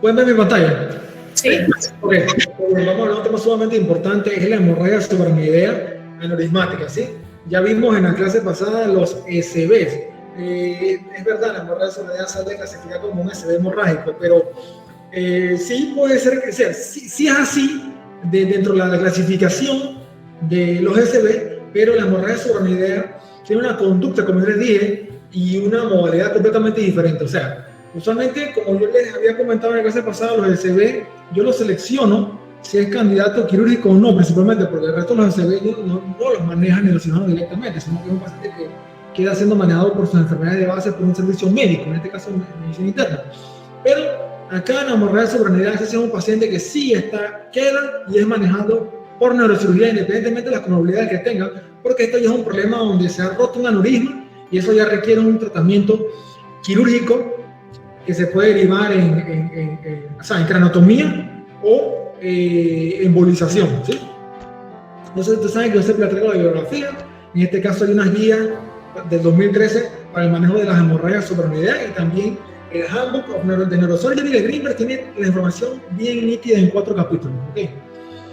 ¿Pueden ver mi pantalla? Sí. Ok, vamos a un tema sumamente importante, es la hemorragia subaracnoidea aneurismática, ¿sí? Ya vimos en la clase pasada los SBs. Es verdad, la hemorragia subaracnoidea sale clasificada como un SB hemorrágico, pero sí puede ser que sea, sí es así dentro de la clasificación de los SB, pero la hemorragia subaracnoidea tiene una conducta, como yo les dije, y una modalidad completamente diferente. O sea, usualmente, como yo les había comentado en la clase pasada, los SB yo los selecciono si es candidato quirúrgico o no, principalmente porque el resto de los SB no los manejan ni los cirujanos directamente, sino que es un paciente que queda siendo manejado por sus enfermedades de base por un servicio médico, en este caso medicina interna. Pero acá en la hemorragia subaracnoidea ese es un paciente que sí queda y es manejado por neurocirugía independientemente de las comorbilidades que tenga, porque esto ya es un problema donde se ha roto un aneurisma y eso ya requiere un tratamiento quirúrgico que se puede derivar en cranotomía o embolización, ¿sí? Entonces, ustedes saben que yo siempre traigo la bibliografía. En este caso hay unas guías del 2013 para el manejo de las hemorragias subaracnoideas y también el Handbook of Neurosurgery de Greenberg tiene la información bien nítida en 4 capítulos, ¿ok?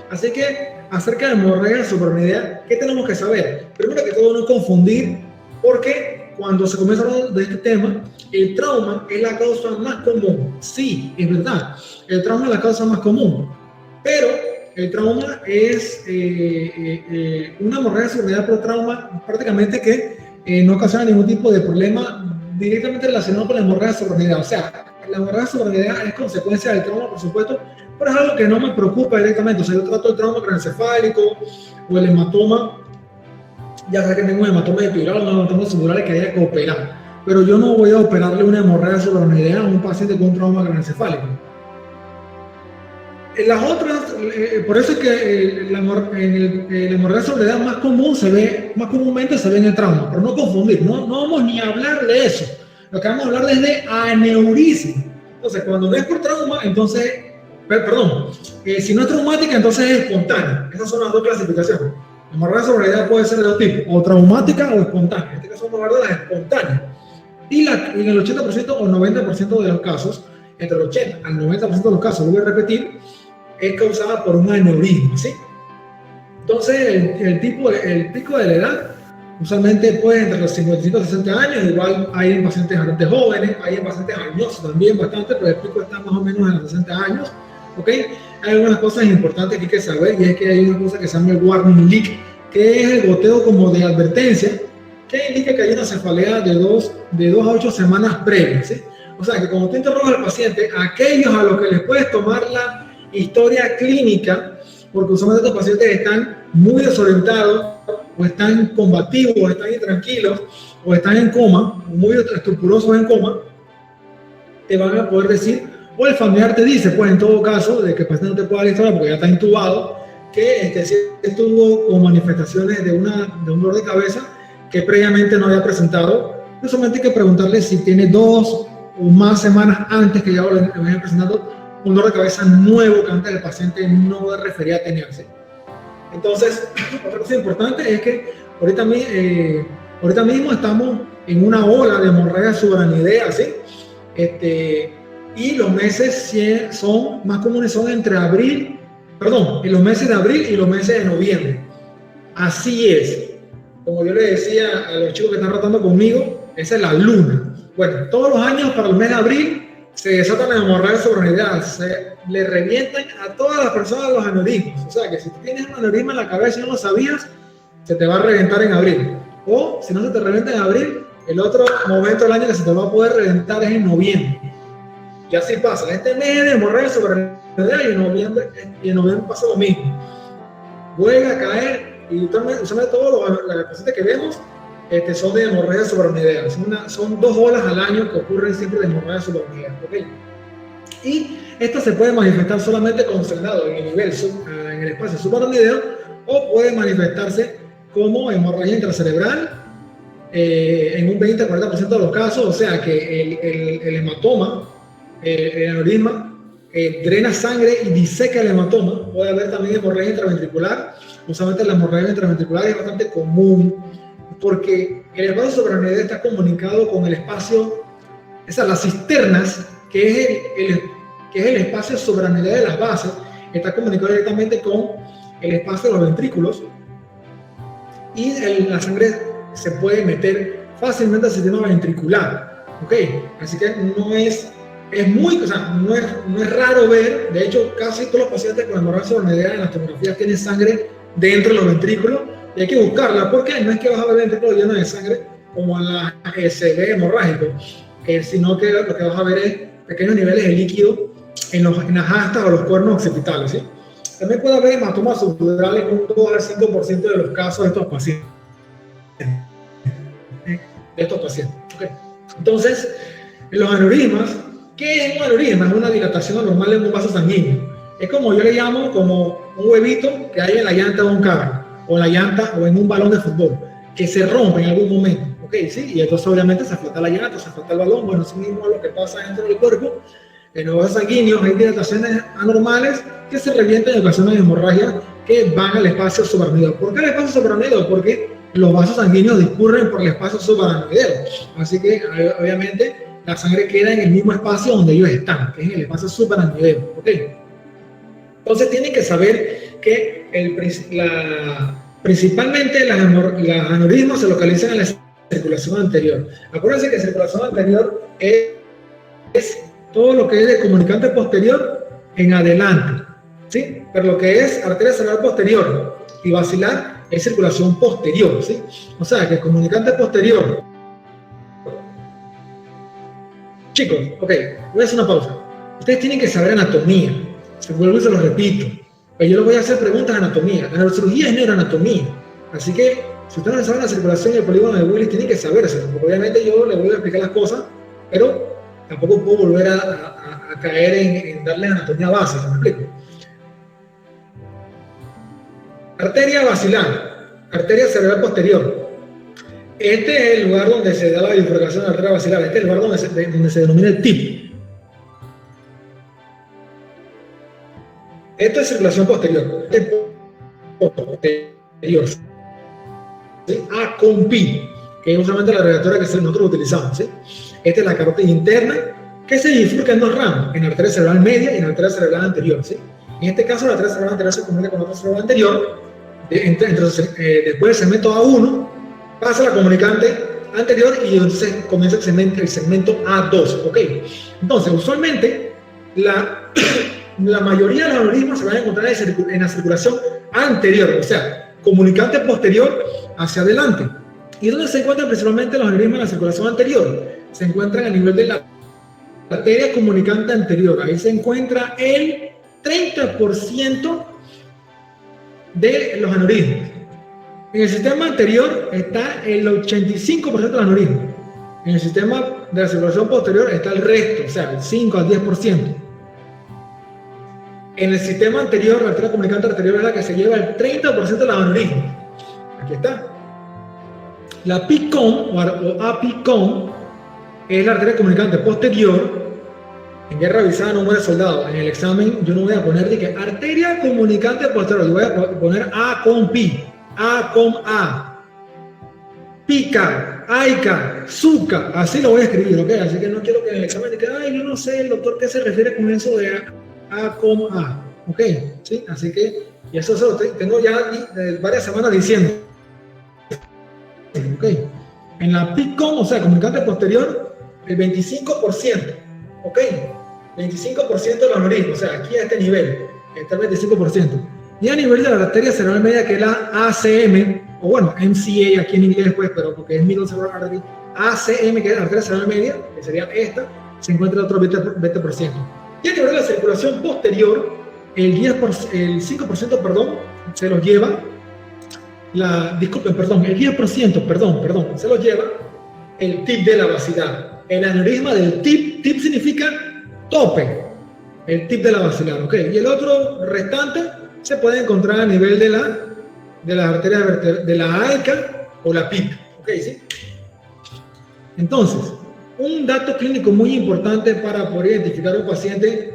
Así que, acerca de la hemorragia subaracnoidea, ¿qué tenemos que saber? Primero que todo, no confundir, porque cuando se comienza a hablar de este tema, el trauma es la causa más común. Sí, es verdad, el trauma es la causa más común, pero el trauma es una hemorragia subaracnoidea por trauma prácticamente que no ocasiona ningún tipo de problema directamente relacionado con la hemorragia subaracnoidea. O sea, la hemorragia subaracnoidea es consecuencia del trauma, por supuesto, pero es algo que no me preocupa directamente. O sea, yo trato el trauma craneoencefálico o el hematoma, ya sea que tengo un hematoma epidural o un hematoma subural que haya que operar. Pero yo no voy a operarle una hemorragia subaracnoidea a un paciente con un trauma craneoencefálico. Las otras, por eso es que la hemorragia subaracnoidea más comúnmente se ve en el trauma, pero no confundir, no vamos ni a hablar de eso. Lo que vamos a hablar es de aneurisma. Entonces, cuando no es por trauma, entonces si no es traumática, entonces es espontánea. Esas son las dos clasificaciones. La hemorragia subaracnoidea puede ser de dos tipos, o traumática o espontánea. En este caso vamos a hablar de las espontáneas. Y en el 80% o 90% de los casos, entre el 80 al 90% de los casos, lo voy a repetir, es causada por un aneurisma, ¿sí? Entonces, el pico de la edad usualmente puede entre los 55 y 60 años, igual hay en pacientes bastante jóvenes, hay en pacientes añosos también bastante, pero el pico está más o menos en los 60 años, ¿ok? Hay algunas cosas importantes que hay que saber, y es que hay una cosa que se llama el warning leak, que es el goteo como de advertencia, que indica que hay una cefalea de 2 a 8 semanas previas, ¿sí? O sea, que cuando tú interrogas al paciente, aquellos a los que les puedes tomar la historia clínica, porque usualmente estos pacientes están muy desorientados, o están combativos, o están intranquilos, o están en coma, muy estructurosos en coma, te van a poder decir, o el familiar te dice, pues en todo caso, de que el paciente no te pueda dar la historia porque ya está intubado, que si estuvo con manifestaciones de un dolor de cabeza que previamente no había presentado. Solamente hay que preguntarle si tiene 2 o más semanas antes que ya lo habían presentado un dolor de cabeza nuevo que antes el paciente no refería a tenerse. Entonces, otra cosa importante es que ahorita mismo estamos en una ola de hemorragia subaracnoidea, ¿sí? Y los meses son más comunes son en los meses de abril y los meses de noviembre. Así es. Como yo le decía a los chicos que están rotando conmigo, esa es la luna. Bueno, todos los años para el mes de abril se desatan las hemorragias subaracnoideas, se le revientan a todas las personas los aneurismas. O sea que si tú tienes un aneurisma en la cabeza y no lo sabías, se te va a reventar en abril. O si no se te revienta en abril, el otro momento del año que se te va a poder reventar es en noviembre. Y así pasa. Este mes de hemorragia subaracnoidea y en noviembre pasa lo mismo. Vuelve a caer y usualmente todos los pacientes que vemos son de hemorragia subaracnoidea. Son 2 olas al año que ocurren siempre de hemorragia subaracnoidea, ¿okay? Y esta se puede manifestar solamente concentrado en el espacio subaracnoideo, o puede manifestarse como hemorragia intracerebral en un 20-40% de los casos. O sea que el hematoma, el aneurisma, drena sangre y diseca el hematoma. Puede haber también hemorragia intraventricular. Usualmente la hemorragia intraventricular es bastante común porque el espacio subaracnoideo está comunicado con el espacio, las cisternas, que es que es el espacio subaracnoideo de las bases, está comunicado directamente con el espacio de los ventrículos, y la sangre se puede meter fácilmente al sistema ventricular, ¿ok? Así que no es raro ver, de hecho casi todos los pacientes con hemorragia subaracnoidea en las tomografías tienen sangre dentro de los ventrículos, y hay que buscarla, porque no es que vas a ver el ventrículo lleno de sangre como en la ECG hemorrágico, sino que lo que vas a ver es pequeños niveles de líquido en las astas o los cuernos occipitales, ¿sí? También puede haber hematomas subdurales en un 2 al 5% de los casos de estos pacientes. Okay. Entonces, los aneurismas, ¿qué es un aneurisma? Es una dilatación anormal en un vaso sanguíneo. Es como yo le llamo como un huevito que hay en la llanta de un carro, o en la llanta o en un balón de fútbol, que se rompe en algún momento. Okay, ¿sí? Y entonces obviamente se aflota la llanta, se aflota el balón. Bueno, eso mismo es lo que pasa dentro del cuerpo. En los vasos sanguíneos hay dilataciones anormales que se revientan y ocasionan hemorragias que van al espacio subaracnoideo. ¿Por qué el espacio subaracnoideo? Porque los vasos sanguíneos discurren por el espacio subaracnoideo. Así que obviamente la sangre queda en el mismo espacio donde ellos están, que es en el espacio subaracnoideo. ¿Okay? Entonces tienen que saber que principalmente las aneurismas se localizan en la circulación anterior. Acuérdense que circulación anterior es todo lo que es de comunicante posterior en adelante, ¿sí? Pero lo que es arteria cerebral posterior y basilar es circulación posterior, ¿sí? O sea, que el comunicante posterior... Chicos, ok, voy a hacer una pausa. Ustedes tienen que saber anatomía. Se vuelvo y se lo repito. Pero yo les voy a hacer preguntas de anatomía. La neurocirugía es neuroanatomía. Así que, si ustedes no saben la circulación y el polígono de Willis, tienen que saberse. Porque obviamente yo les voy a explicar las cosas, pero tampoco puedo volver a caer en darle anatomía básica, ¿me explico? Arteria basilar, arteria cerebral posterior. Este es el lugar donde se da la bifurcación de la arteria basilar. Este es el lugar donde se denomina el tip. Esto es circulación posterior. Posterior. ¿Sí? A con pi, que es justamente la abreviatura que nosotros utilizamos, ¿sí? Esta es la carótida interna que se bifurca en dos ramos, en la arteria cerebral media y en la arteria cerebral anterior, ¿sí? En este caso, la arteria cerebral anterior se comunica con la arteria cerebral anterior. Después del segmento A1 pasa la comunicante anterior y entonces comienza el segmento A2, ¿ok? Entonces, usualmente, la mayoría de los aneurismas se van a encontrar en la circulación anterior, o sea, comunicante posterior hacia adelante. ¿Y dónde se encuentran principalmente los aneurismas en la circulación anterior? Se encuentran a nivel de la arteria comunicante anterior. Ahí se encuentra el 30% de los aneurismas. En el sistema anterior está el 85% de los aneurismas. En el sistema de la circulación posterior está el resto, o sea, el 5 al 10%. En el sistema anterior, la arteria comunicante anterior es la que se lleva el 30% de los aneurismas. Aquí está. La PICOM o APICOM es la arteria comunicante posterior. En guerra avisada no muere soldado. En el examen yo no voy a poner de que arteria comunicante posterior, yo voy a poner A con Pi, A con A, Pica, Aica, Zuca, así lo voy a escribir, ¿ok? Así que no quiero que en el examen diga, ay, yo no sé el doctor qué se refiere con eso de A con A, ¿ok? ¿Sí? Así que, y eso se lo tengo ya varias semanas diciendo, ¿ok? En la PICOM, o sea, comunicante posterior, el 25%, ¿ok? 25% de los aneurismas, o sea, aquí a este nivel, está el 25%. Y a nivel de la arteria cerebral media, que es la ACM, o bueno, MCA aquí en inglés, pues, pero porque es Middle Cerebral Artery, ACM, que es la arteria cerebral media, que sería esta, se encuentra el otro 20%. Y a nivel de la circulación posterior, el 5%, perdón, se los lleva, el 10%, se los lleva el tip de la basilar. El aneurisma del tip significa tope, el tip de la basilar, ¿ok? Y el otro restante se puede encontrar a nivel de las arterias de la AICA o la PIC, ¿ok? ¿Sí? Entonces, un dato clínico muy importante para poder identificar a un paciente,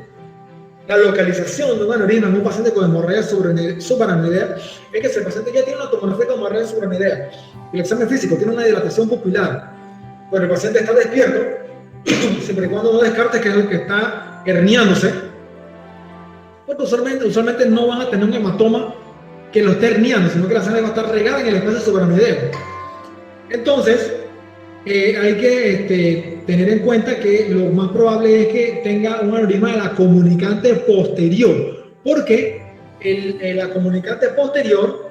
la localización de un aneurisma en un paciente con hemorragia subaracnoidea, es que si el paciente ya tiene una tomografía de hemorragia subaracnoidea y el examen físico tiene una dilatación pupilar, pero el paciente está despierto, siempre y cuando no descartes que está herniándose, porque usualmente no van a tener un hematoma que lo esté herniando, sino que la sangre va a estar regada en el espacio subaracnoideo. Entonces, hay que tener en cuenta que lo más probable es que tenga un aneurisma de la comunicante posterior, porque la comunicante posterior,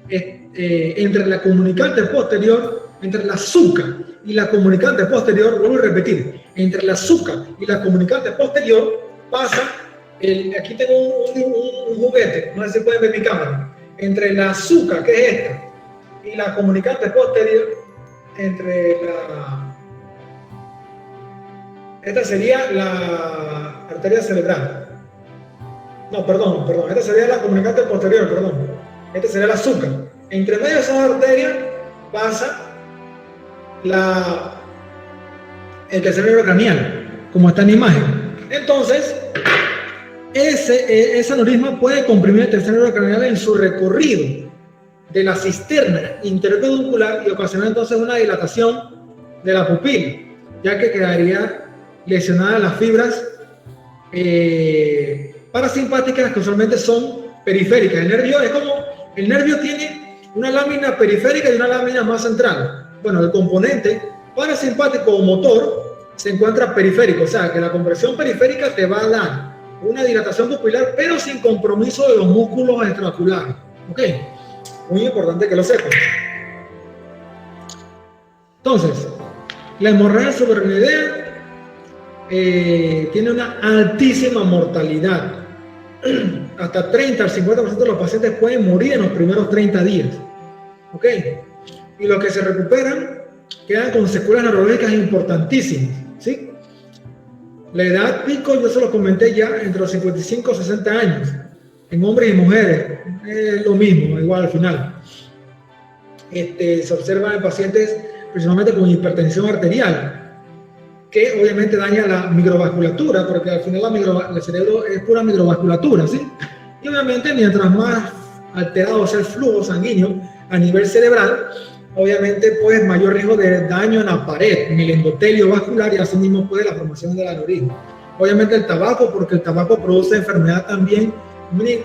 entre la comunicante posterior, entre la SUCA y la comunicante posterior, vuelvo a repetir, entre la SUCA y la comunicante posterior pasa, aquí tengo un juguete, no sé si pueden ver mi cámara, entre la SUCA, que es esta, y la comunicante posterior, esta sería la arteria cerebral. No, perdón, esta sería la comunicante posterior, perdón. Esta sería la SUCA. Entre medio de esas arterias pasa el tercer nervio craneal, como está en la imagen. Entonces, ese aneurisma puede comprimir el tercer nervio craneal en su recorrido de la cisterna interpeduncular y ocasionar entonces una dilatación de la pupila, ya que quedaría lesionadas las fibras parasimpáticas, que usualmente son periféricas. El nervio tiene una lámina periférica y una lámina más central. Bueno, el componente parasimpático o motor se encuentra periférico, o sea que la compresión periférica te va a dar una dilatación pupilar, pero sin compromiso de los músculos extraoculares. ¿Ok? Muy importante que lo sepan. Entonces, la hemorragia subaracnoidea tiene una altísima mortalidad. Hasta 30 al 50% de los pacientes pueden morir en los primeros 30 días. ¿Ok? Y los que se recuperan quedan con secuelas neurológicas importantísimas. ¿Sí? La edad pico, yo se lo comenté ya, entre los 55 y 60 años. En hombres y mujeres, es lo mismo, igual al final. Se observa en pacientes principalmente con hipertensión arterial, que obviamente daña la microvasculatura, porque al final el cerebro es pura microvasculatura, ¿sí? Y obviamente mientras más alterado sea el flujo sanguíneo a nivel cerebral, obviamente pues mayor riesgo de daño en la pared, en el endotelio vascular, y así mismo puede la formación del aneurisma. Obviamente el tabaco, porque el tabaco produce enfermedad también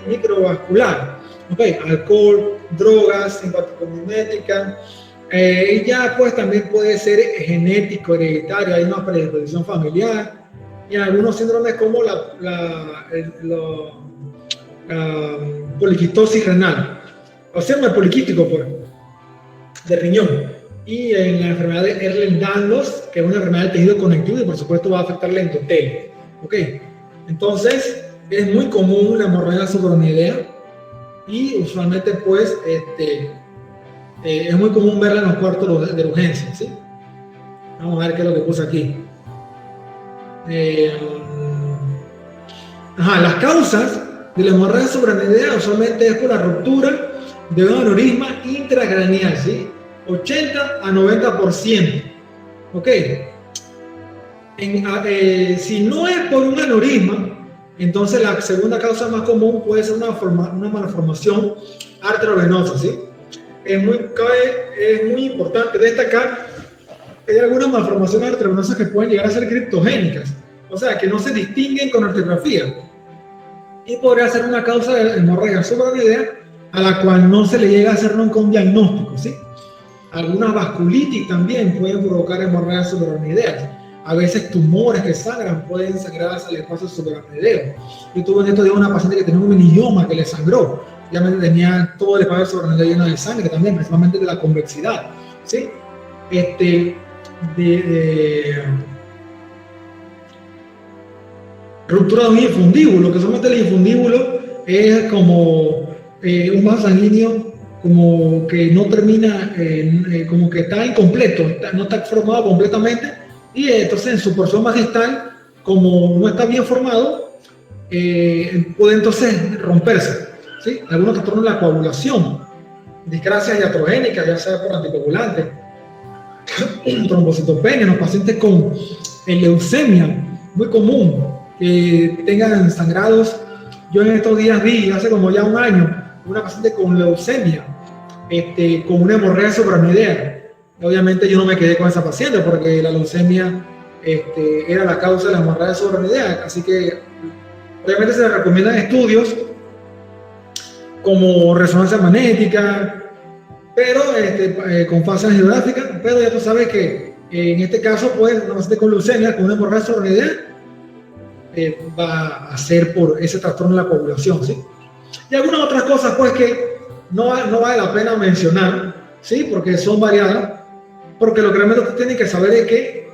microvascular, ¿okay? Alcohol, drogas, simpaticomimética, y ya pues también puede ser genético, hereditario, hay una predisposición familiar, y algunos síndromes como la poliquistosis renal, o sea, un poliquístico pues, de riñón, y en la enfermedad de Ehlers-Danlos, que es una enfermedad del tejido conectivo y por supuesto va a afectar el endotelio. ¿Ok? Entonces, es muy común la hemorragia subaracnoidea y usualmente pues es muy común verla en los cuartos de urgencia, ¿sí? Vamos a ver qué es lo que puse aquí. Las causas de la hemorragia subaracnoidea usualmente es por la ruptura de un aneurisma intracraneal, ¿sí? 80 a 90%. ¿Ok? Si no es por un aneurisma, entonces la segunda causa más común puede ser una malformación arteriovenosa, ¿sí? Es muy importante destacar que hay algunas malformaciones arteriovenosas que pueden llegar a ser criptogénicas, o sea, que no se distinguen con arteriografía, y podría ser una causa de hemorragia subaracnoidea a la cual no se le llega a hacer nunca un diagnóstico, ¿sí? Algunas vasculitis también pueden provocar hemorragias subaracnoideas. A veces tumores que sangran pueden sangrar hacia el espacio subaracnoideo. Yo tuve en estos días una paciente que tenía un meningioma que le sangró. Ya tenía todo el espacio subaracnoideo lleno de sangre también, principalmente de la convexidad, ¿sí? Ruptura de un infundíbulo, que solamente el infundíbulo es como un vaso sanguíneo como que no termina, como que está incompleto, no está formado completamente, y entonces en su porción más distal, como no está bien formado, puede entonces romperse, ¿sí? Algunos trastornos de la coagulación, discrasias iatrogénicas, ya sea por anticoagulantes, trombocitopenia en los pacientes con leucemia, muy común, que tengan sangrados. Yo en estos días vi, hace como ya un año, una paciente con leucemia, con una hemorragia subaracnoidea. Obviamente yo no me quedé con esa paciente porque la leucemia era la causa de la hemorragia subaracnoidea. Así que obviamente se recomiendan estudios como resonancia magnética, pero con fase angiográfica, pero ya tú sabes que en este caso, pues, no con leucemia, con una hemorragia subaracnoidea, va a ser por ese trastorno de la coagulación, ¿sí? Y algunas otras cosas, pues, que no vale la pena mencionar, ¿sí? Porque son variadas, porque lo que realmente ustedes tienen que saber es que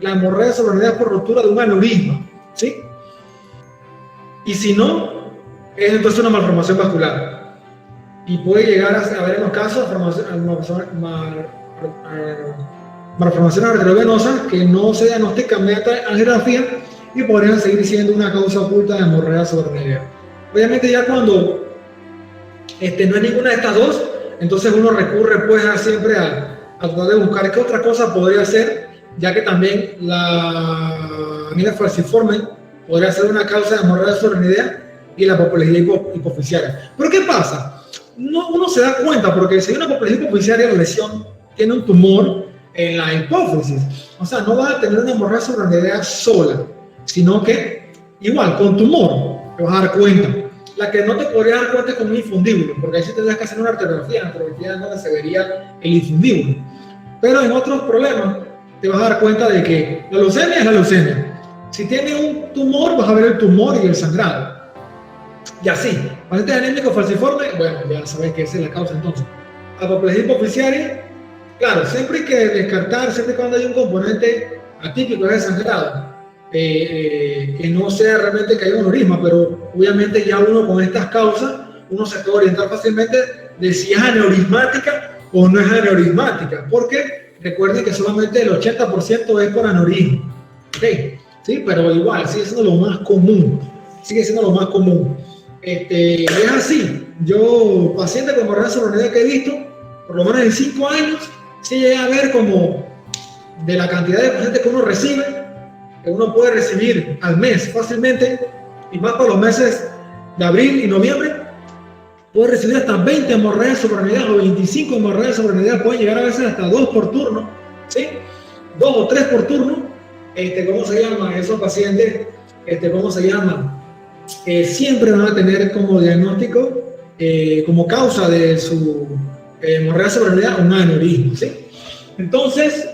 la hemorragia subaracnoidea es por rotura de un aneurisma, ¿sí? Y si no, es entonces una malformación vascular. Y puede llegar a haber en los casos malformaciones arteriovenosas que no se diagnostican mediante angiografía y podrían seguir siendo una causa oculta de hemorragia subaracnoidea. Obviamente ya cuando no es ninguna de estas dos, entonces uno recurre pues siempre a tratar de buscar qué otra cosa podría ser, ya que también la anemia falciforme podría ser una causa de hemorragia subaracnoidea y la apoplejía hipoficiaria. ¿Pero qué pasa? Uno se da cuenta porque si hay una apoplejía hipoficiaria, la lesión tiene un tumor en la hipófisis. O sea, no vas a tener una hemorragia subaracnoidea sola, sino que igual, con tumor, te vas a dar cuenta. La que no te podrías dar cuenta es con un infundíbulo, porque ahí sí tendrías que hacer una arteriografía. En la arteriografía es donde se vería el infundíbulo. Pero en otros problemas te vas a dar cuenta de que la leucemia es la leucemia. Si tiene un tumor, vas a ver el tumor y el sangrado. Y así, pacientes anémicos falciformes, bueno, ya sabes que esa es la causa entonces. Apoplejía hipoficiaria, claro, siempre hay que descartar, siempre cuando hay un componente atípico de sangrado, que no sea realmente que haya un aneurisma, pero obviamente ya uno con estas causas, uno se puede orientar fácilmente de si es aneurismática o no es aneurismática, porque recuerden que solamente el 80% es por aneurisma, ¿ok? Sí, pero igual, sigue siendo lo más común, es así. Yo, pacientes con hemorragia subaracnoidea que he visto, por lo menos en 5 años, sí llegué a ver como de la cantidad de pacientes que uno recibe, que uno puede recibir al mes fácilmente, y más para los meses de abril y noviembre, puede recibir hasta 20 hemorragias subaracnoideas o 25 hemorragias subaracnoideas, pueden llegar a veces hasta 2 por turno, ¿sí? 2 o 3 por turno. ¿Cómo se llaman esos pacientes? ¿Cómo se llaman? Siempre van a tener como diagnóstico, como causa de su hemorragia subaracnoidea, un aneurisma, ¿sí? Entonces,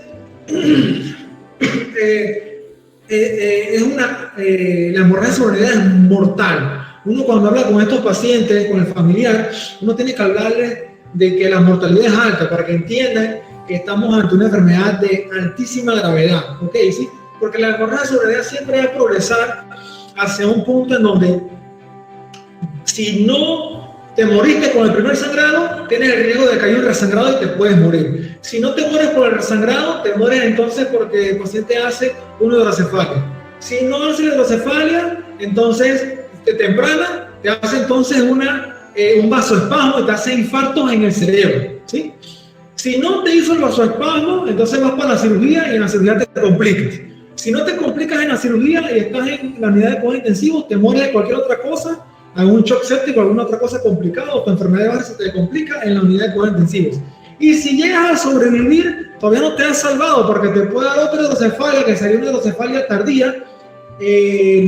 la hemorragia subaracnoidea es mortal. Uno cuando habla con estos pacientes, con el familiar, uno tiene que hablarles de que la mortalidad es alta para que entiendan que estamos ante una enfermedad de altísima gravedad, ¿ok? ¿Sí? Porque la hemorragia subaracnoidea siempre va a progresar hacia un punto en donde si no te moriste con el primer sangrado, tienes el riesgo de caer un resangrado y te puedes morir. Si no te mueres por el resangrado, te mueres entonces porque el paciente hace una hidrocefalia. Si no hace hidrocefalia, entonces temprana, te hace entonces un vasoespasmo y te hace infartos en el cerebro, ¿sí? Si no te hizo el vasoespasmo, entonces vas para la cirugía y en la cirugía te complicas. Si no te complicas en la cirugía y estás en la unidad de cuidados intensivos, te mueres de cualquier otra cosa, algún shock séptico, alguna otra cosa complicada, o tu enfermedad de base se te complica en la unidad de cuidados intensivos. Y si llegas a sobrevivir, todavía no te has salvado, porque te puede dar otra hidrocefalia, que sería una hidrocefalia tardía,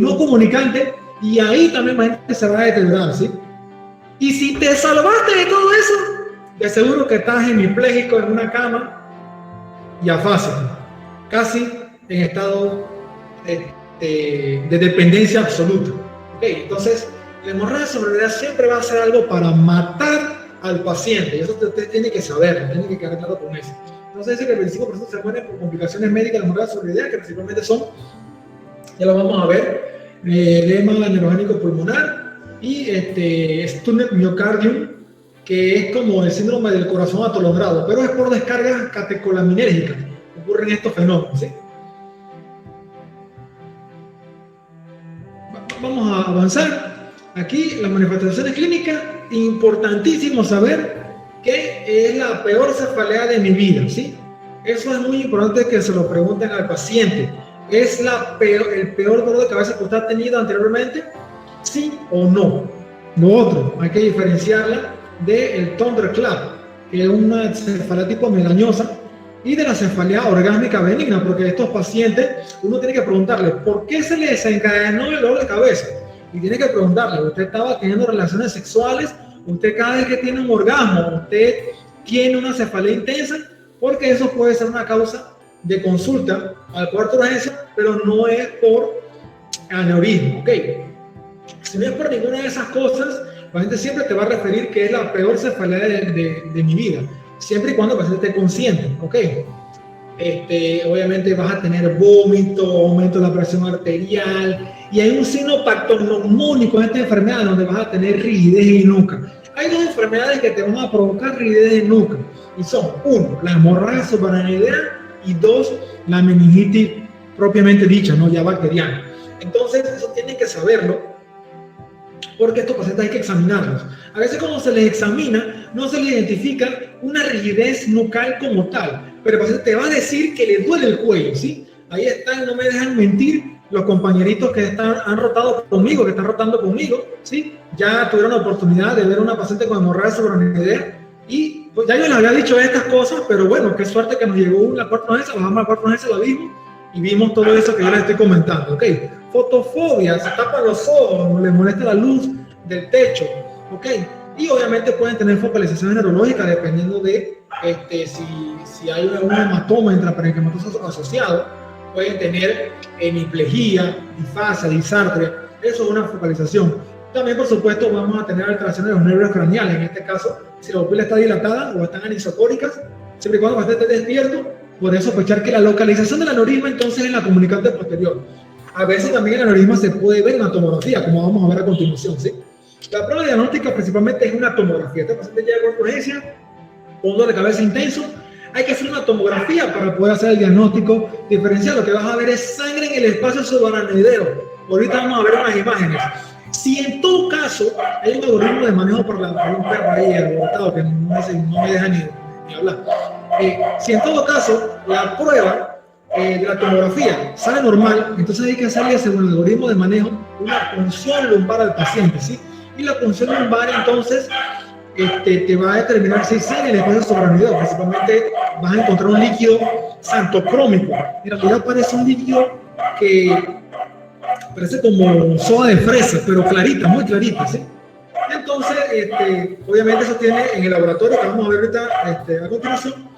no comunicante, y ahí también la gente se va a deteriorar, ¿sí? Y si te salvaste de todo eso, de seguro que estás hemipléjico en una cama y afásico, casi en estado de dependencia absoluta. ¿Okay? Entonces, la hemorragia subaracnoidea siempre va a ser algo para matar al paciente, y eso usted tiene que saberlo, tiene que quedar claro con eso. Entonces dice que el 25% se mueren por complicaciones médicas de la hemorragia subaracnoidea, que principalmente son, ya lo vamos a ver, edema neurogénico pulmonar y Stunted myocardium, que es como el síndrome del corazón atolondrado, pero es por descargas catecolaminérgicas. Ocurren estos fenómenos, ¿sí? Vamos a avanzar. Aquí las manifestaciones clínicas, importantísimo saber que es la peor cefalea de mi vida, ¿sí? Eso es muy importante que se lo pregunten al paciente. ¿Es el peor dolor de cabeza que usted ha tenido anteriormente? ¿Sí o no? Lo otro, hay que diferenciarla del thunderclap, que es una cefalea tipo migrañosa, y de la cefalea orgásmica benigna, porque estos pacientes uno tiene que preguntarle ¿por qué se le desencadenó el dolor de cabeza? Y tiene que preguntarle, ¿usted estaba teniendo relaciones sexuales? ¿Usted cada vez que tiene un orgasmo, usted tiene una cefalea intensa? Porque eso puede ser una causa de consulta al cuarto de urgencia, pero no es por aneurisma, ¿ok? Si no es por ninguna de esas cosas, la gente siempre te va a referir que es la peor cefalea de mi vida, siempre y cuando el paciente esté consciente, ¿ok? Obviamente vas a tener vómito, aumento de la presión arterial, y hay un signo patognomónico en esta enfermedad donde vas a tener rigidez en nuca. Hay dos enfermedades que te van a provocar rigidez en nuca, y son, uno, la hemorragia subarachnoidea, y dos, la meningitis propiamente dicha, no ya bacteriana. Entonces, eso tienen que saberlo, porque estos pacientes hay que examinarlos. A veces cuando se les examina, no se les identifica una rigidez nucal como tal, pero el paciente te va a decir que le duele el cuello, ¿sí? Ahí están, no me dejan mentir, los compañeritos que han rotado conmigo, que están rotando conmigo, ¿sí? Ya tuvieron la oportunidad de ver a una paciente con hemorragia subarachnoidea, y pues ya yo les había dicho estas cosas, pero bueno, qué suerte que nos llegó la cuarta urgencia, bajamos a la cuarta urgencia, la vimos, y vimos todo eso que yo les estoy comentando, ¿ok? Fotofobia, se tapan los ojos, les molesta la luz del techo, ¿ok? Y obviamente pueden tener focalizaciones neurológicas dependiendo de si hay un hematoma intraparenchymatosum asociado, pueden tener hemiplegia, disfasia, disartria, eso es una focalización. También, por supuesto, vamos a tener alteraciones de los nervios craneales, en este caso, si la pupila está dilatada o están anisocóricas, siempre y cuando el paciente esté despierto, puede sospechar que la localización del aneurisma entonces es en la comunicante posterior. A veces también el aneurisma se puede ver en la tomografía, como vamos a ver a continuación, ¿sí? La prueba diagnóstica principalmente es una tomografía. Este paciente llega con urgencia, con un dolor de cabeza intenso, hay que hacer una tomografía para poder hacer el diagnóstico diferencial. Lo que vas a ver es sangre en el espacio subarachnoideo. Ahorita vamos a ver unas imágenes. Si en todo caso hay un algoritmo de manejo por un perro ahí alborotado que no me deja ni hablar. Si en todo caso la prueba de la tomografía sale normal, entonces hay que hacerle, según el algoritmo de manejo, una punción lumbar al paciente, ¿sí? Y la punción lumbar entonces te va a determinar si sigue el espacio subarachnoideo. Principalmente vas a encontrar un líquido xantocrómico. En realidad parece un líquido que parece como soda de fresa, pero clarita, muy clarita, ¿sí? Entonces, obviamente eso tiene en el laboratorio, que vamos a ver ahorita a continuación,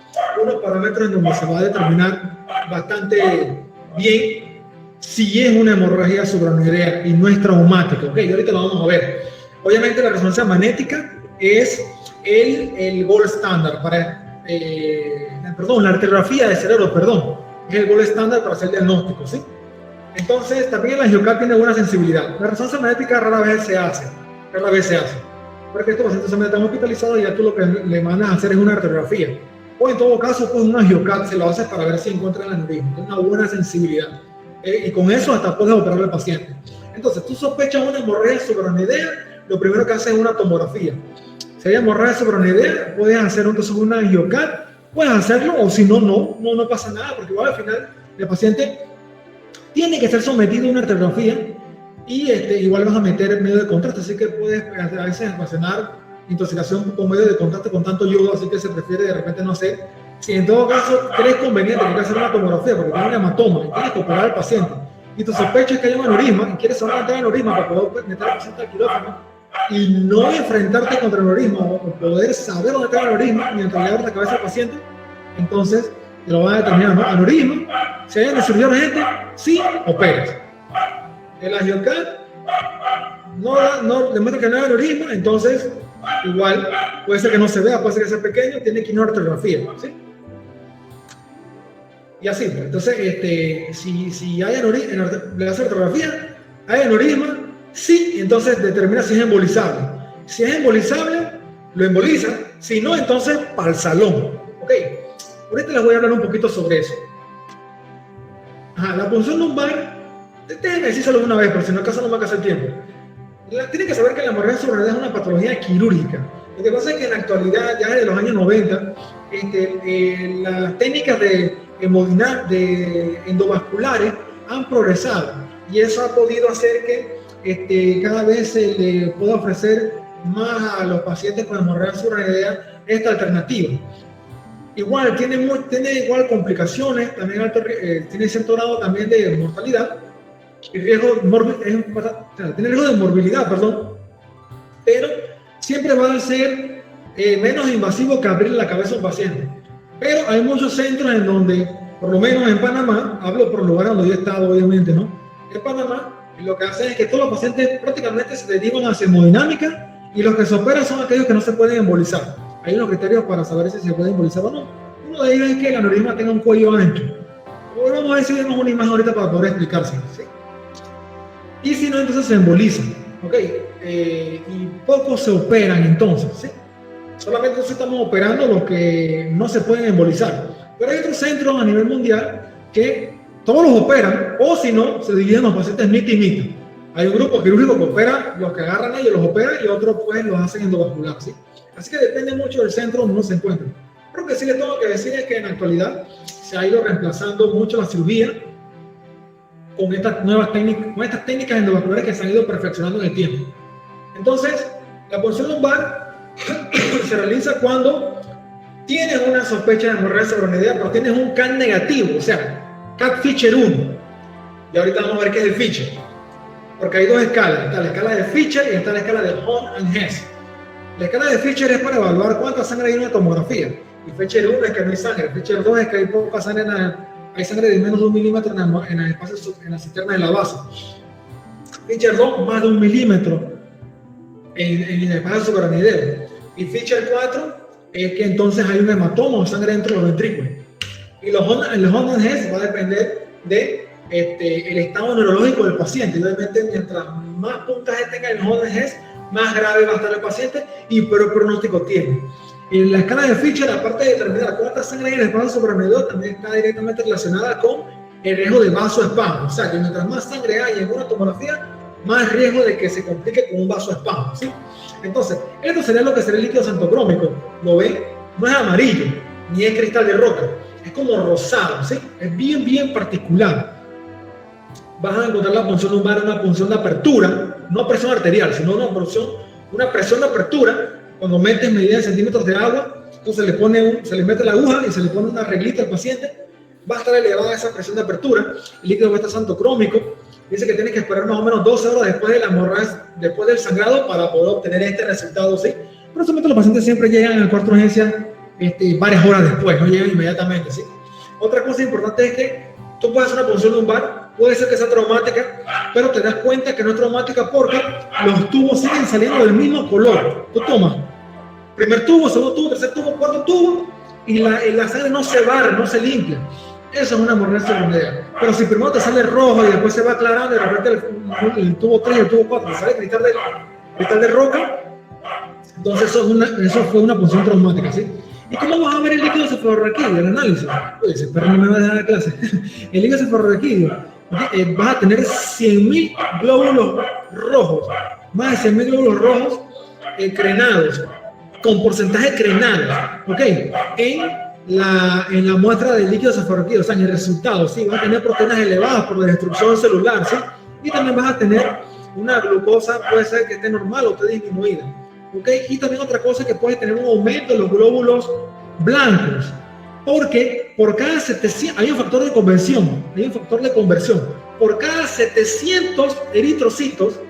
unos parámetros en donde se va a determinar bastante bien si es una hemorragia subarachnoidea y no es traumática, ¿ok? Y ahorita lo vamos a ver. Obviamente la resonancia magnética es el gold standard para, la arteriografía de cerebro, es el gold standard para hacer diagnóstico, ¿sí? Entonces, también la angiocar tiene buena sensibilidad. La resonancia magnética rara vez se hace, porque estos pacientes se están hospitalizados y ya tú lo que le mandas a hacer es una arteriografía. O en todo caso, pues una angiocar se lo haces para ver si encuentra el aneurisma. Tiene una buena sensibilidad. Y con eso hasta puedes operar al paciente. Entonces, tú sospechas una hemorragia subarachnoidea, lo primero que haces es una tomografía. Si hay hemorragia subarachnoidea, puedes hacer entonces una angiocar, puedes hacerlo, o si no, no pasa nada, porque igual al final el paciente tiene que ser sometido a una arteriografía y igual vas a meter medio de contraste, así que puedes a veces almacenar intoxicación con medio de contraste con tanto yodo, así que se prefiere de repente no hacer. Si en todo caso crees conveniente que hay que hacer una tomografía porque tiene un hematoma y tienes que operar al paciente y tu sospecha es que hay un aneurisma y quieres solamente el aneurisma para poder meter al paciente al quirófano y no enfrentarte contra el aneurisma o poder saber dónde está el aneurisma mientras le abres la cabeza al paciente, entonces te lo van a determinar, ¿no? Aneurisma, si hay cirugía urgente, sí, operas. El angiocar no demuestra que no hay aneurisma, entonces igual puede ser que no se vea, puede ser que sea pequeño, tiene que ir a una arteriografía, ¿sí? Y así, entonces, si hay aneurisma, le hace arteriografía, hay aneurisma, sí, entonces determina si es embolizable. Si es embolizable, lo emboliza, si no, entonces para el salón, ¿ok? Ahorita les voy a hablar un poquito sobre eso. La punción lumbar, déjenme decírselo una vez, porque si no acaso no me acasa el tiempo. Tienen que saber que la hemorragia subarachnoidea es una patología quirúrgica. Lo que pasa es que en la actualidad, ya desde los años 90, las técnicas de endovasculares han progresado y eso ha podido hacer que cada vez se le pueda ofrecer más a los pacientes con hemorragia subarachnoidea esta alternativa. igual tiene igual complicaciones, también tiene cierto grado también de mortalidad y tiene riesgo de morbilidad, perdón, pero siempre va a ser menos invasivo que abrir la cabeza a un paciente. Pero hay muchos centros en donde, por lo menos en Panamá, hablo por lugar donde yo he estado, obviamente, ¿no? En Panamá, lo que hacen es que todos los pacientes prácticamente se derivan hacia hemodinámica y los que se operan son aquellos que no se pueden embolizar. Hay unos criterios para saber si se puede embolizar o no. Uno de ellos es que el aneurisma tenga un cuello ancho. Hoy vamos a ver si vemos una imagen ahorita para poder explicárselo, ¿sí? Y si no, entonces se embolizan, ¿ok? Y pocos se operan entonces, ¿sí? Solamente estamos operando los que no se pueden embolizar. Pero hay otros centros a nivel mundial que todos los operan, o si no, se dividen los pacientes mitad y mitad. Hay un grupo quirúrgico que opera, los que agarran ellos los operan y otros pues los hacen endovascular, ¿sí? Así que depende mucho del centro donde uno se encuentre. Pero lo que sí les tengo que decir es que en la actualidad se ha ido reemplazando mucho la cirugía con estas nuevas técnicas, con estas técnicas endovasculares que se han ido perfeccionando en el tiempo. Entonces, la punción lumbar se realiza cuando tienes una sospecha de hemorragia sobrevenida, pero tienes un CAT negativo, o sea, CAT Fisher 1. Y ahorita vamos a ver qué es el Fisher. Porque hay dos escalas. Está la escala de Fisher y está la escala de Hahn and Hess. La escala de Fisher es para evaluar cuánta sangre hay en una tomografía. Y Fisher 1 es que no hay sangre. Fisher 2 es que hay poca sangre, hay sangre de menos de 1 milímetro en el espacio, en la cisterna de la base. Fisher 2, más de 1 milímetro en el espacio subaracnoideo. Y Fisher 4 es que entonces hay un hematoma o sangre dentro de los ventrículos. Y el Hahn and Hess va a depender de el estado neurológico del paciente. Y obviamente, mientras más puntaje tenga el Hahn and Hess, más grave va a estar el paciente y peor pronóstico tiene. En la escala de Fisher, aparte de determinar cuánta sangre hay en el espacio subaracnoideo, también está directamente relacionada con el riesgo de vasoespasmo. O sea, que mientras más sangre hay en una tomografía, más riesgo de que se complique con un vasoespasmo, ¿sí? Entonces, esto sería lo que sería el líquido xantocrómico. ¿Lo ven? No es amarillo, ni es cristal de roca. Es como rosado, ¿sí? Es bien, bien particular. Vas a encontrar la punción lumbar, una punción de apertura, no presión arterial, sino una presión de apertura. Cuando metes medidas en centímetros de agua, entonces se le mete la aguja y se le pone una reglita al paciente. Va a estar elevada esa presión de apertura. El líquido va a estar xantocrómico. Dice que tienes que esperar más o menos 12 horas después de la hemorragia, después del sangrado, para poder obtener este resultado, ¿sí? Por eso los pacientes siempre llegan al cuarto de urgencia varias horas después, no llegan inmediatamente, ¿sí? Otra cosa importante es que tú puedes hacer una punción lumbar, puede ser que sea traumática, pero te das cuenta que no es traumática porque los tubos siguen saliendo del mismo color. Tú tomas primer tubo, segundo tubo, tercer tubo, cuarto tubo, y la sangre no se barre, no se limpia. Eso es una hemorragia sobrevenida. Pero si primero te sale rojo y después se va aclarando y de repente el tubo 3 y el tubo 4 te sale cristal de roca, entonces eso fue una punción traumática, ¿sí? ¿Y cómo vas a ver el líquido cefalorraquídeo, el análisis? Pues, pero no me va a dejar de clase. El líquido cefalorraquídeo, vas a tener 100.000 glóbulos rojos, más de 100.000 glóbulos rojos crenados, con porcentaje crenado, ¿ok? En la muestra del líquido cefalorraquídeo, o sea, en el resultado, ¿sí? Vas a tener proteínas elevadas por la destrucción celular, ¿sí? Y también vas a tener una glucosa, puede ser que esté normal o esté disminuida, ¿ok? Y también otra cosa que puede tener un aumento de los glóbulos blancos, porque por cada 700, hay un factor de conversión, por cada 700 eritrocitos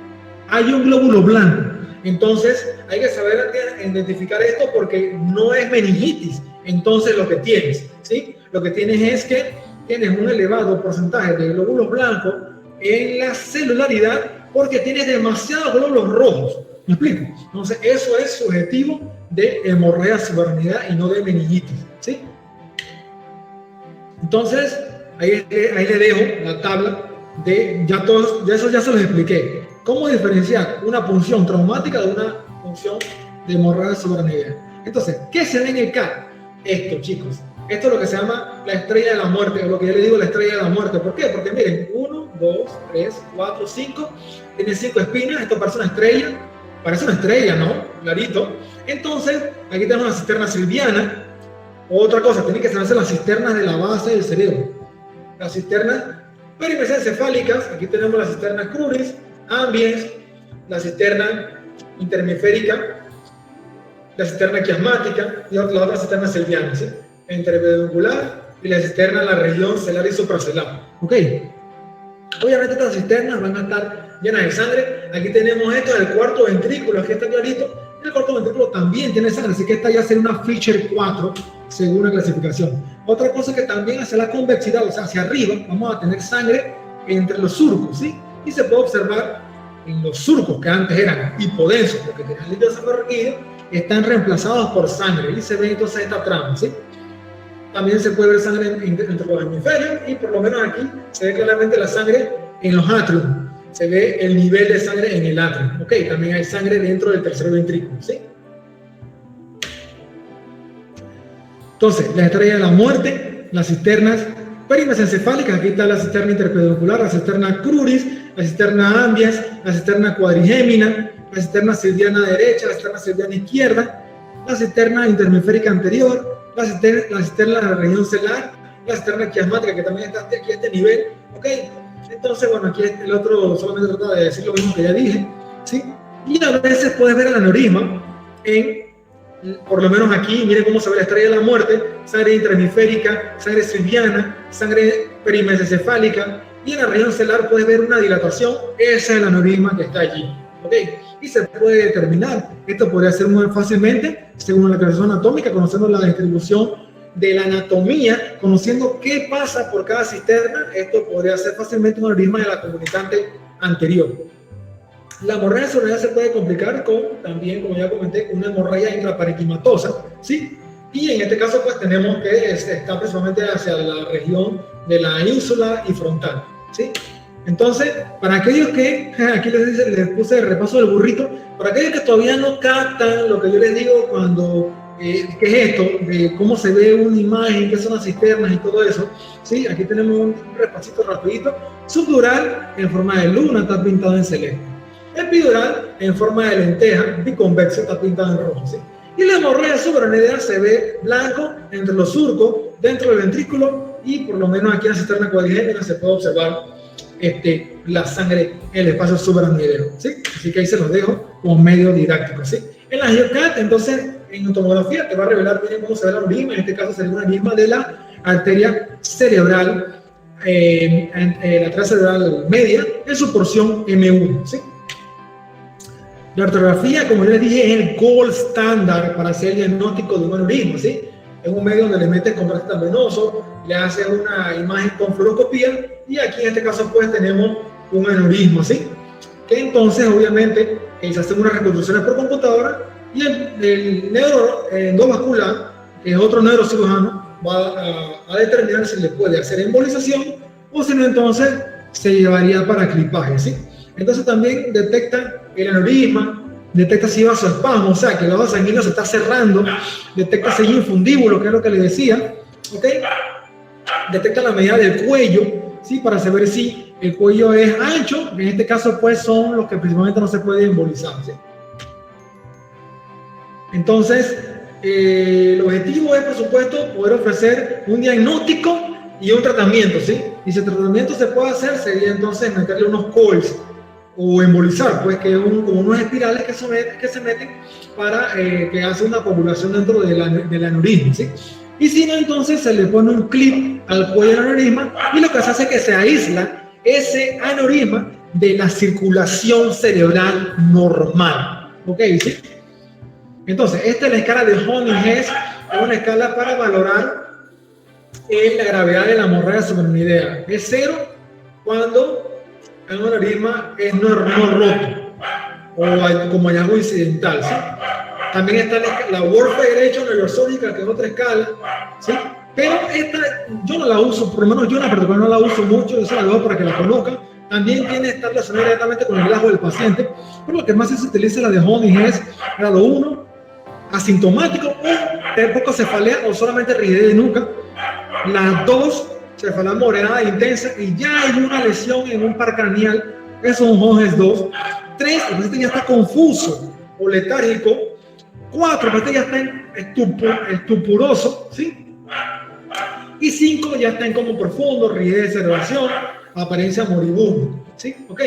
hay un glóbulo blanco. Entonces, hay que saber identificar esto porque no es meningitis. Entonces, lo que tienes, ¿sí? Lo que tienes es que tienes un elevado porcentaje de glóbulos blancos en la celularidad porque tienes demasiados glóbulos rojos. ¿Me explico? Entonces, eso es subjetivo de hemorragia subaracnoidea y no de meningitis, ¿sí? Entonces, ahí le dejo la tabla de eso ya se los expliqué. ¿Cómo diferenciar una punción traumática de una punción de hemorragia subaracnoidea? Entonces, ¿qué se ve en el CAT? Esto, chicos. Esto es lo que se llama la estrella de la muerte, o lo que yo le digo la estrella de la muerte. ¿Por qué? Porque miren, 1, 2, 3, 4, 5. Tiene 5 espinas. Esto parece una estrella. Parece una estrella, ¿no? Clarito. Entonces, aquí tenemos una cisterna silviana. Otra cosa, tienen que saberse las cisternas de la base del cerebro. Las cisternas perimesencefálicas. Aquí tenemos la cisterna cruris, ambiens, la cisterna interhemisférica, la cisterna quiasmática y la otra cisterna silviana, ¿sí? interpeduncular y la cisterna en la región celar y supracelar. ¿Ok? Obviamente estas cisternas van a estar llenas de sangre. Aquí tenemos esto del cuarto ventrículo, aquí está clarito. Y el cuarto ventrículo también tiene sangre, así que esta ya sería una Fisher 4 según la clasificación. Otra cosa que también hace la convexidad, o sea, hacia arriba, vamos a tener sangre entre los surcos, ¿sí? Y se puede observar en los surcos que antes eran hipodensos, porque tenían líquido sanguíneo, están reemplazados por sangre. Y se ve entonces esta trama, ¿sí? También se puede ver sangre entre los hemisferios y por lo menos aquí se ve claramente la sangre en los atrios. Se ve el nivel de sangre en el atrio. Ok, también hay sangre dentro del tercer ventrículo, ¿sí? Entonces, la estrella de la muerte, las cisternas perimesencefálicas, aquí está la cisterna interpeduncular, la cisterna cruris, la cisterna ambiens, la cisterna cuadrigémina, la cisterna silviana derecha, la cisterna silviana izquierda, la cisterna interhemisférica anterior, la cisterna de la región celar, la cisterna quiasmática, que también está aquí a este nivel, ¿ok? Entonces, bueno, aquí el otro solamente trata de decir lo mismo que ya dije, ¿sí? Y a veces puedes ver el aneurisma por lo menos aquí, miren cómo se ve la estrella de la muerte, sangre interhemisférica, sangre silviana, sangre perimesencefálica, y en la región celar puedes ver una dilatación, ese es el aneurisma que está allí, ¿ok? Y se puede determinar, esto podría ser muy fácilmente, según la clasificación anatómica, conociendo la distribución de la anatomía, conociendo qué pasa por cada cisterna, esto podría ser fácilmente un aneurisma de la comunicante anterior. La hemorragia cerebral se puede complicar con, también, como ya comenté, una hemorragia intraparenquimatosa, ¿sí? Y en este caso, pues tenemos que está principalmente hacia la región de la ínsula y frontal, ¿sí? Entonces, para aquellos que, aquí les puse el repaso del burrito, para aquellos que todavía no captan lo que yo les digo cuando, ¿qué es esto? De cómo se ve una imagen, qué son las cisternas y todo eso, ¿sí? Aquí tenemos un repasito rapidito. Subdural en forma de luna está pintado en celeste. Epidural en forma de lenteja, biconvexo, está pintado en rojo, ¿sí? Y la hemorragia suprarrenal se ve blanco entre los surcos, dentro del ventrículo, y por lo menos aquí en la cisterna cuadrigémina se puede observar la sangre en el espacio suprarrenal, ¿sí? Así que ahí se los dejo como medio didáctico, ¿sí? En la GeoCat, entonces, en tomografía te va a revelar bien cómo se ve el aneurisma. En este caso sería un aneurisma de la arteria cerebral, la arteria cerebral media, en su porción M1, ¿sí? La arteriografía, como yo les dije, es el gold standard para hacer el diagnóstico de un aneurisma, ¿sí? Es un medio donde le metes contraste venoso, le haces una imagen con fluoroscopía, y aquí en este caso pues tenemos un aneurisma, ¿sí? Que entonces obviamente se hacen unas reconstrucciones por computadora, y el neuroendovascular, que es otro neurocirujano, va a determinar si le puede hacer embolización o si no, entonces se llevaría para clipaje, ¿sí? Entonces también detecta el aneurisma, detecta si vasoespasmo, o sea, que el vaso sanguíneo se está cerrando, detecta si hay infundíbulo, que es lo que les decía, ¿ok? Detecta la medida del cuello, ¿sí? Para saber si el cuello es ancho, en este caso pues son los que principalmente no se pueden embolizar, ¿sí? Entonces, el objetivo es, por supuesto, poder ofrecer un diagnóstico y un tratamiento, ¿sí? Y si el tratamiento se puede hacer, sería entonces meterle unos coils o embolizar, pues que es como unos espirales que se meten para que hace una coagulación dentro del aneurisma, ¿sí? Y si no, entonces se le pone un clip al cuello del aneurisma, y lo que se hace es que se aísla ese aneurisma de la circulación cerebral normal, ¿ok? ¿Sí? Entonces, esta es la escala de Honey-Hess, es una escala para valorar la gravedad de la hemorragia suprarrenal. Es 0 cuando el aneurisma no roto o como hallazgo incidental, ¿sí? También está la World Federation Neuroscience, que es otra escala, ¿sí? Pero esta yo no la uso, por lo menos yo en la particular no la uso mucho, yo se la dejo para que la conozcan. También tiene que estar relacionada directamente con el hallazgo del paciente, pero lo que más se utiliza es la de Honey-Hess, grado 1, asintomático o poco cefalea o solamente rigidez de nuca. Las 2, cefalea moderada e intensa, y ya hay una lesión en un par craneal, eso es un Honey-Hess 2. 3, el paciente ya está confuso o letárgico. 4, el paciente ya está estupuroso, ¿sí? Y 5, ya está en coma profundo, rigidez de cerebración, apariencia moribunda, ¿sí? Ok.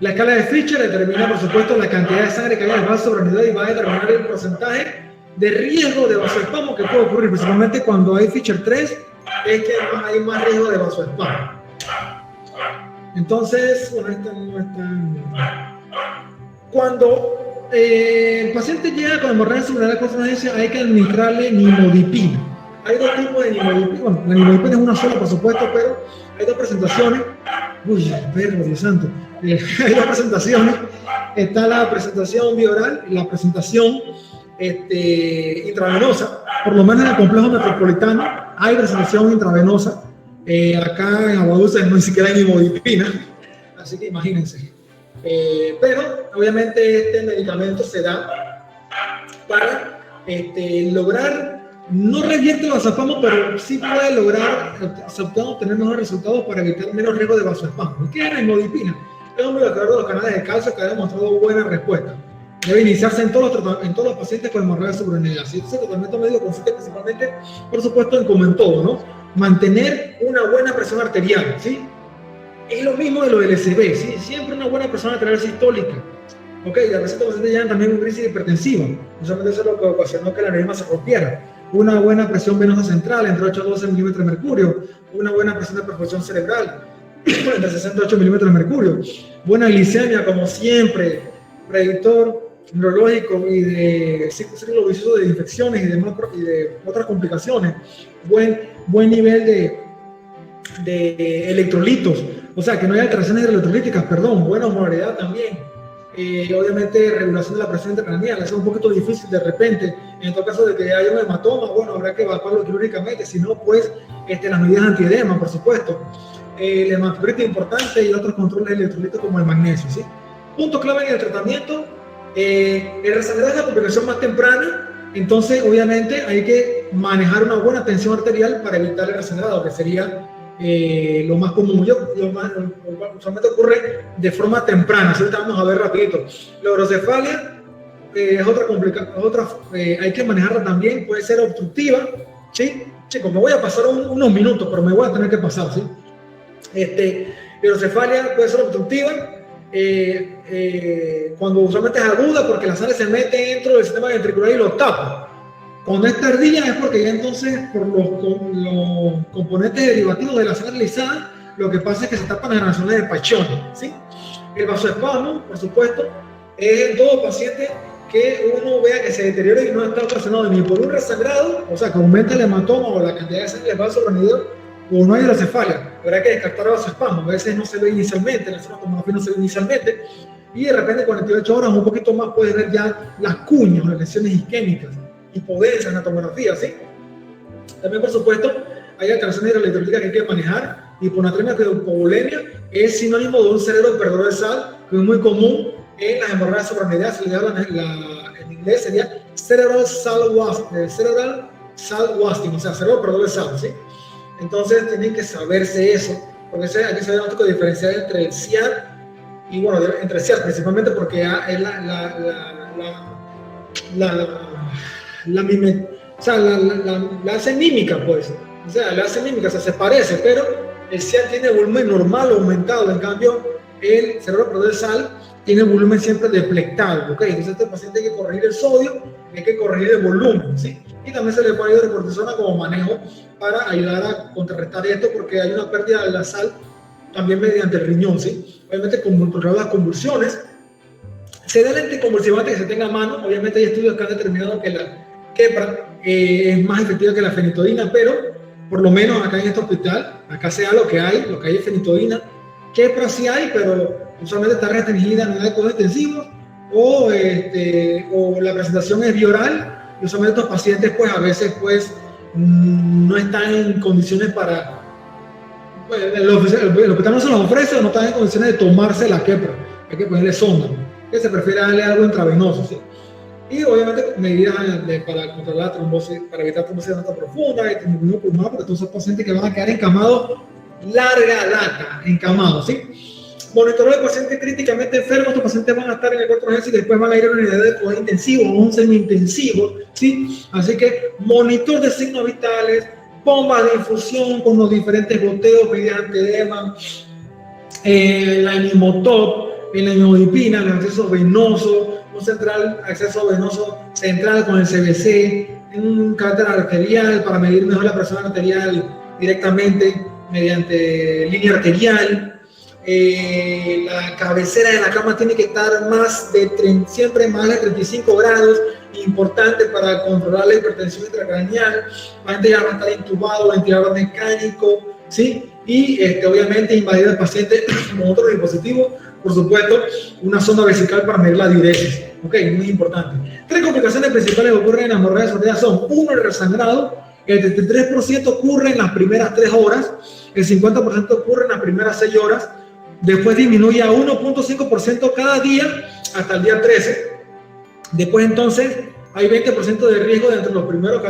La escala de Fisher determina, por supuesto, la cantidad de sangre que hay en el vaso suprarrenal y va a determinar el porcentaje de riesgo de vasoespasmo que puede ocurrir, principalmente cuando hay Fischer 3, es que hay más riesgo de vasoespasmo. Entonces, bueno, esta no es tan... Cuando el paciente llega con hemorragia subrenal con urgencia, hay que administrarle nimodipina. Hay dos tipos de nimodipina. Bueno, la nimodipina es una sola, por supuesto, pero hay dos presentaciones. Uy, perro, Dios santo. Hay dos presentaciones. Está la presentación bioral y la presentación intravenosa. Por lo menos en el complejo metropolitano hay presentación intravenosa. Acá en Aguadulce no ni siquiera hay nimodipina. Así que imagínense. Pero obviamente este medicamento se da para lograr, no revierte el vasoespasmo, pero sí puede lograr obtener mejores resultados para evitar menos riesgo de vasoespasmo. ¿Qué es la nimodipina? Es un bloqueador de los canales de calcio que ha demostrado buena respuesta. Debe iniciarse en todos los pacientes con hemorragia subrenal. Este tratamiento médico consiste principalmente, por supuesto, en como en todo, ¿no? Mantener una buena presión arterial, ¿sí? Es lo mismo de lo del SB, ¿sí? Siempre una buena presión arterial sistólica. Ok, la receta de pacientes llegan también con crisis hipertensiva. Usualmente eso es lo que ocasionó que la aneurisma se rompiera. Una buena presión venosa central, entre 8 a 12 milímetros de mercurio. Una buena presión de perfusión cerebral, entre 68 milímetros de mercurio. Buena glicemia, como siempre. Predictor neurológico y de ciclo vicioso de infecciones y de otras complicaciones. Buen nivel de electrolitos. O sea, que no haya alteraciones electrolíticas, perdón, buena osmolaridad también. Obviamente, regulación de la presión intracraneal, es un poquito difícil de repente. En todo caso de que haya un hematoma, bueno, habrá que evacuarlo quirúrgicamente, si no, pues las medidas antiedema, por supuesto. El hematocrito importante y otros controles electrolitos como el magnesio, ¿sí? Punto clave en el tratamiento, el resangrado es la complicación más temprana, entonces, obviamente, hay que manejar una buena tensión arterial para evitar el resangrado, que sería lo más común. Usualmente ocurre de forma temprana. Ahorita vamos a ver rapidito. La hidrocefalia es otra complicación, hay que manejarla también, puede ser obstructiva, ¿sí? Chicos, me voy a pasar unos minutos, pero me voy a tener que pasar, ¿sí? Hidrocefalia puede ser obstructiva cuando usualmente es aguda porque la sangre se mete dentro del sistema ventricular y lo tapa. Cuando es tardía es porque ya entonces por los componentes derivativos de la sangre lisada, lo que pasa es que se tapan las granaciones de Pacchioni, ¿sí? El vasoespasmo, por supuesto, es en todo paciente que uno vea que se deteriora y no está ocasionado ni por un resangrado, o sea, que aumenta el hematoma o la cantidad de sangre del vaso renidor, o no hay hidrocefalia. Habrá que descartar el vasoespasmo. A veces no se ve inicialmente, la tomografía no se ve inicialmente, y de repente 48 horas, un poquito más, puedes ver ya las cuñas o las lesiones isquémicas. Hipodencia en la tomografía, ¿sí? También, por supuesto, hay alteraciones electrolíticas que hay que manejar. Hiponatremia que hipovolemia es sinónimo de un cerebro perdedor de sal, que es muy común en las hemorragias suprarrenales. Se le habla en inglés sería cerebral salt wasting, o sea, cerebro perdedor de sal, ¿sí? Entonces, tienen que saberse eso, porque hay que saber un diferenciar entre el CIAR y, bueno, entre CIAR principalmente porque es la hace mímica, pues. O sea, la hace mímica, o sea, se parece, pero el CIAR tiene volumen normal o aumentado. En cambio, el cerebro perdedor de sal tiene volumen siempre deplectado, ¿ok? Entonces, este paciente hay que corregir el sodio, hay que corregir el volumen, ¿sí? Y también se le pone hidrocortisona como manejo para ayudar a contrarrestar esto, porque hay una pérdida de la sal también mediante el riñón, ¿sí? Obviamente, controlar las convulsiones. Se da el anticonvulsivante que se tenga a mano. Obviamente, hay estudios que han determinado que la Keppra es más efectiva que la fenitoína, pero por lo menos acá en este hospital, acá sea lo que hay es fenitoína. Keppra sí hay, pero usualmente está restringida en unidades de cuidados intensivos, o la presentación es bioral, y usualmente estos pacientes pues a veces pues no están en condiciones para, pues, el hospital no se los ofrece o no están en condiciones de tomarse la Keppra, hay que ponerle sonda, que se prefiere darle algo intravenoso, ¿sí? Y obviamente medidas para controlar la trombosis, para evitar trombosis de nota profunda y trombosis pulmonar, porque todos esos pacientes que van a quedar encamados larga data, encamados, ¿sí? Monitorar al paciente críticamente enfermo. Estos pacientes van a estar en el cuarto de urgencia y después van a ir a una unidad de cuidado intensivo o un semi-intensivo, ¿sí? Así que monitor de signos vitales, bombas de infusión con los diferentes goteos, medidas antiedema, la nimotop, la nimodipina, los accesos venosos, un central acceso venoso central con el CVC, un carácter arterial para medir mejor la presión arterial directamente mediante línea arterial. La cabecera de la cama tiene que estar siempre más de 35 grados, importante para controlar la hipertensión intracraneal. Antes ya va a estar intubado, ventilador mecánico, ¿sí? Y obviamente invadir al paciente con otro dispositivo, por supuesto, una sonda vesical para medir la diuresis. Ok, muy importante. 3 complicaciones principales que ocurren en la hemorragia esofágica son: 1, el resangrado. El 33% ocurre en las primeras 3 horas, el 50% ocurre en las primeras 6 horas, después disminuye a 1.5% cada día hasta el día 13. Después entonces hay 20% de riesgo dentro de los primeros,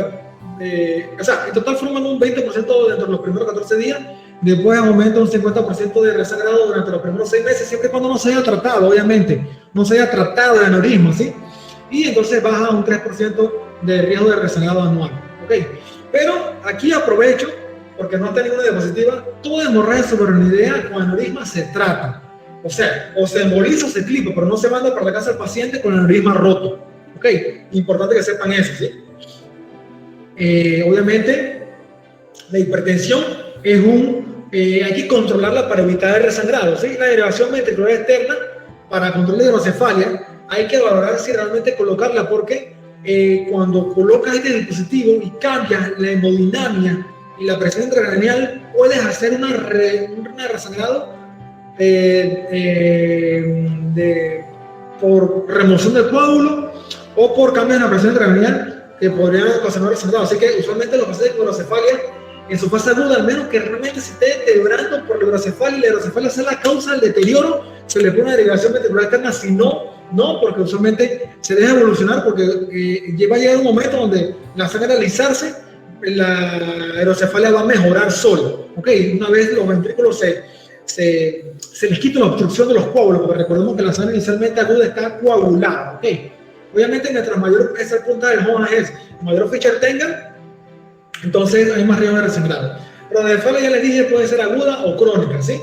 en total forman un 20% dentro de los primeros 14 días, después aumenta un 50% de resangrado durante los primeros 6 meses, siempre y cuando no se haya tratado, obviamente, no se haya tratado el aneurisma, ¿sí? Y entonces baja un 3% de riesgo de resangrado anual, ¿ok? Pero aquí aprovecho, porque no está ninguna diapositiva, toda hemorragia subaracnoidea con aneurisma se trata. O sea, o se emboliza o se clipa, pero no se manda para la casa del paciente con el aneurisma roto. ¿Ok? Importante que sepan eso, ¿sí? Obviamente, la hipertensión es hay que controlarla para evitar el resangrado, ¿sí? La derivación ventricular externa, para control de hidrocefalia, hay que valorar si realmente colocarla, porque cuando colocas este dispositivo y cambias la hemodinamia y la presión intracraneal, puedes hacer un resangrado por remoción del coágulo o por cambio en la presión intracraneal que podrían ocasionar resangrado. Así que usualmente los pacientes con hidrocefalia en su fase aguda, al menos que realmente se esté deteriorando por la hidrocefalia y la hidrocefalia sea la causa del deterioro, se le pone una derivación ventricular externa. Si no, porque usualmente se deja evolucionar, porque va a llegar un momento donde la sangre al alisarse, la hidrocefalia va a mejorar solo. ¿Ok? Una vez los ventrículos se les quita la obstrucción de los coágulos, porque recordemos que la sangre inicialmente aguda está coagulada. ¿Ok? Obviamente, mientras mayor es el punta del Hogan es, mayor Fischer tengan, entonces hay más riesgo de resangrado. Pero la hidrocefalia, ya les dije, puede ser aguda o crónica, ¿sí?